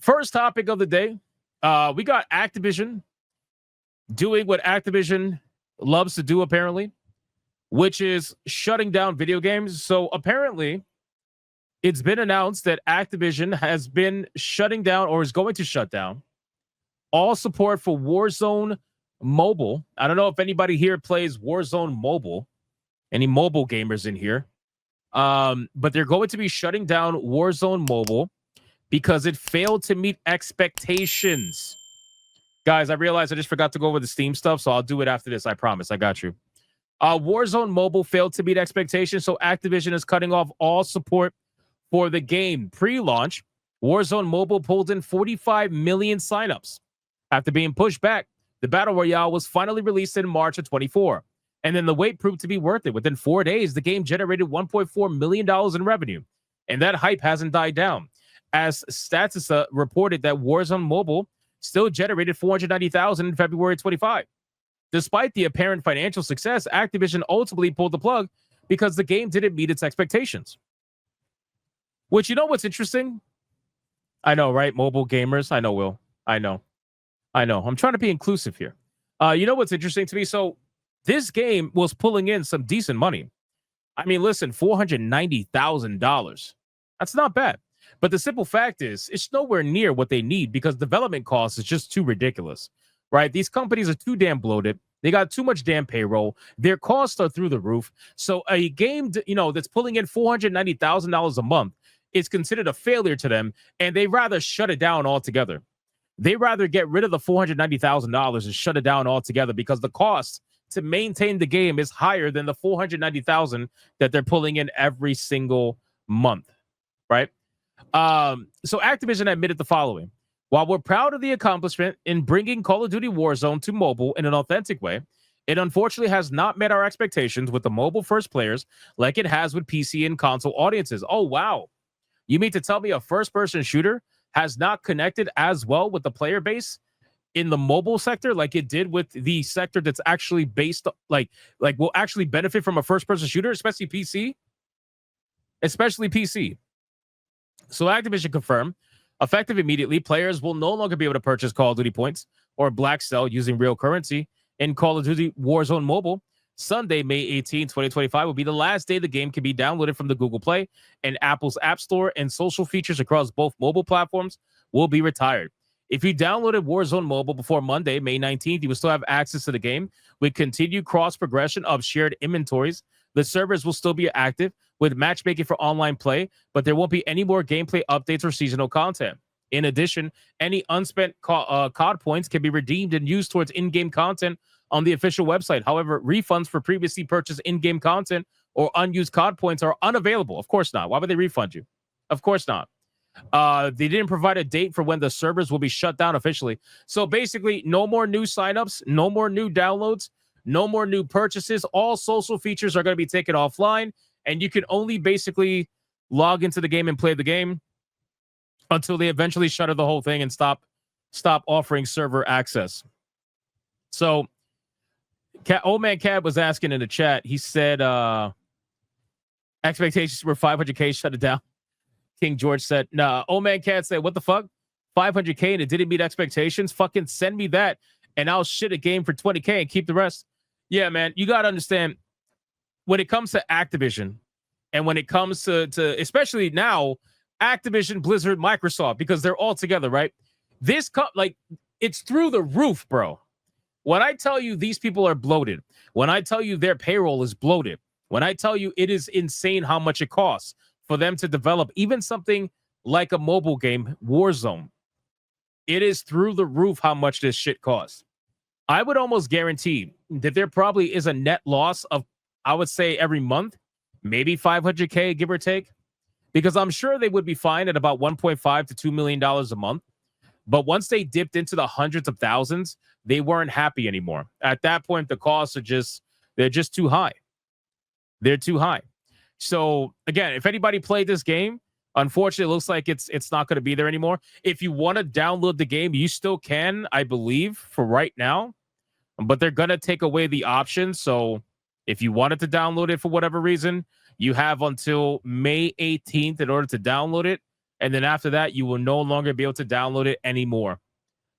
First topic of the day. We got Activision doing what Activision loves to do, apparently, which is shutting down video games. So apparently, it's been announced that Activision has been shutting down or is going to shut down all support for Warzone Mobile. I don't know if anybody here plays Warzone Mobile, any mobile gamers in here. But they're going to be shutting down Warzone Mobile because it failed to meet expectations. Guys, I realized I just forgot to go over the Steam stuff, so I'll do it after this. I promise. I got you. Warzone Mobile failed to meet expectations, so Activision is cutting off all support for the game. Pre-launch, Warzone Mobile pulled in 45 million signups. After being pushed back, the Battle Royale was finally released in March of 24. And then the wait proved to be worth it. Within 4 days, the game generated $1.4 million in revenue. And that hype hasn't died down. As Statista reported that Warzone Mobile still generated $490,000 in February 25. Despite the apparent financial success, Activision ultimately pulled the plug because the game didn't meet its expectations. Which, you know what's interesting? I know, right? Mobile gamers. I know, Will. I know. I'm trying to be inclusive here. You know what's interesting to me? So this game was pulling in some decent money. I mean, listen, $490,000. That's not bad. But the simple fact is, it's nowhere near what they need because development costs is just too ridiculous, right? These companies are too damn bloated. They got too much damn payroll. Their costs are through the roof. So a game, that's pulling in $490,000 a month is considered a failure to them, and they rather shut it down altogether. They rather get rid of the $490,000 and shut it down altogether because the cost to maintain the game is higher than the $490,000 that they're pulling in every single month, right? So Activision admitted the following. While we're proud of the accomplishment in bringing Call of Duty Warzone to mobile in an authentic way, it unfortunately has not met our expectations with the mobile-first players like it has with PC and console audiences. Oh, wow. You mean to tell me a first-person shooter has not connected as well with the player base in the mobile sector like it did with the sector that's actually based, like will actually benefit from a first-person shooter, especially PC? Especially PC. So Activision confirmed, effective immediately, players will no longer be able to purchase Call of Duty points or Black Cell using real currency in Call of Duty Warzone Mobile. Sunday, May 18, 2025 will be the last day the game can be downloaded from the Google Play and Apple's App Store, and social features across both mobile platforms will be retired. If you downloaded Warzone Mobile before Monday, May 19th, you will still have access to the game with continued cross-progression of shared inventories. The servers will still be active with matchmaking for online play, but there won't be any more gameplay updates or seasonal content. In addition, any unspent COD points can be redeemed and used towards in-game content on the official website. However, refunds for previously purchased in-game content or unused COD points are unavailable. Of course not. Why would they refund you? Of course not. They didn't provide a date for when the servers will be shut down officially. So basically, no more new signups, no more new downloads, no more new purchases. All social features are going to be taken offline, and you can only basically log into the game and play the game until they eventually shutter the whole thing and stop offering server access. So Old Man Cab was asking in the chat. He said expectations were 500K, shut it down. King George said, nah. Old Man Cab said, what the fuck? 500K and it didn't meet expectations? Fucking send me that and I'll shit a game for 20K and keep the rest. Yeah, man, you got to understand, when it comes to Activision and when it comes to especially now, Activision, Blizzard, Microsoft, because they're all together, right? It's through the roof, bro. When I tell you these people are bloated, when I tell you their payroll is bloated, when I tell you it is insane how much it costs for them to develop even something like a mobile game, Warzone, it is through the roof how much this shit costs. I would almost guarantee that there probably is a net loss of, I would say, every month, maybe 500K, give or take, because I'm sure they would be fine at about $1.5 to $2 million a month. But once they dipped into the hundreds of thousands, they weren't happy anymore. At that point, the costs are they're just too high. They're too high. So again, if anybody played this game, unfortunately, it looks like it's not going to be there anymore. If you want to download the game, you still can, I believe, for right now. But they're going to take away the option. So if you wanted to download it for whatever reason, you have until May 18th in order to download it. And then after that, you will no longer be able to download it anymore.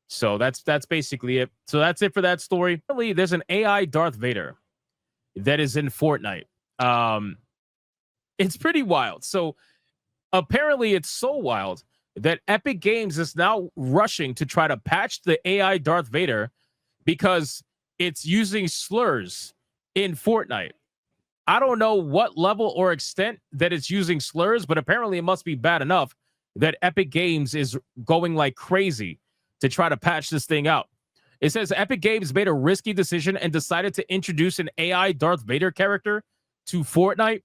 So that's basically it. So that's it for that story. Apparently, there's an AI Darth Vader that is in Fortnite. It's pretty wild. So apparently it's so wild that Epic Games is now rushing to try to patch the AI Darth Vader because it's using slurs in Fortnite. I don't know what level or extent that it's using slurs, but apparently it must be bad enough that Epic Games is going like crazy to try to patch this thing out. It says Epic Games made a risky decision and decided to introduce an AI Darth Vader character to Fortnite.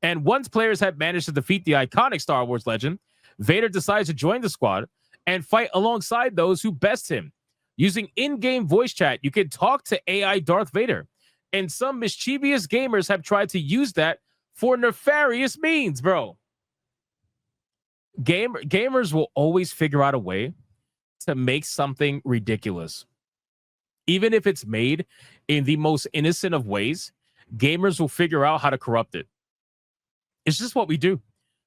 And once players had managed to defeat the iconic Star Wars legend, Vader decides to join the squad and fight alongside those who best him. Using in-game voice chat, you can talk to AI Darth Vader. And some mischievous gamers have tried to use that for nefarious means, bro. Gamers will always figure out a way to make something ridiculous. Even if it's made in the most innocent of ways, gamers will figure out how to corrupt it. It's just what we do.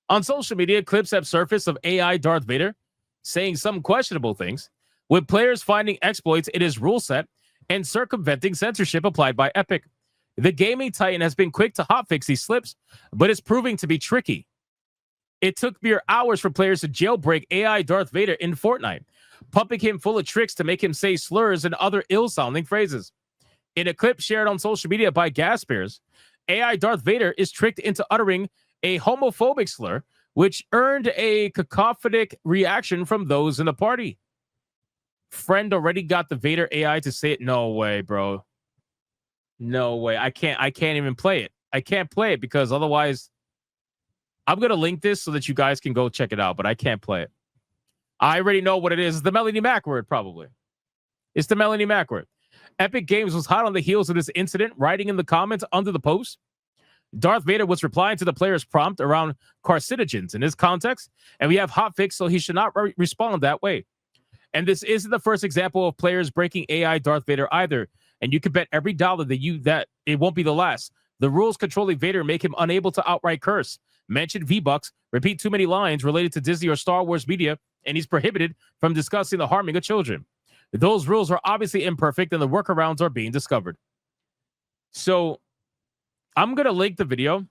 On social media, clips have surfaced of AI Darth Vader saying some questionable things, with players finding exploits in his rule set and circumventing censorship applied by Epic. The gaming titan has been quick to hotfix these slips, but it's proving to be tricky. It took mere hours for players to jailbreak AI Darth Vader in Fortnite, pumping him full of tricks to make him say slurs and other ill-sounding phrases. In a clip shared on social media by Gaspers, AI Darth Vader is tricked into uttering a homophobic slur, which earned a cacophonic reaction from those in the party. Friend already got the Vader AI to say it. No way, bro. No way. I can't even play it. I can't play it because otherwise I'm going to link this so that you guys can go check it out, but I can't play it. I already know what it is. It's the Melanie Mac word, probably. It's the Melanie Mac word. Epic Games was hot on the heels of this incident, writing in the comments under the post. Darth Vader was replying to the player's prompt around carcinogens in this context, and we have hotfix, so he should not respond that way. And this isn't the first example of players breaking AI Darth Vader either, and you can bet every dollar that it won't be the last. The rules controlling Vader make him unable to outright curse, mention V-Bucks, repeat too many lines related to Disney or Star Wars media, and he's prohibited from discussing the harming of children. Those rules are obviously imperfect, and the workarounds are being discovered. So I'm going to link the video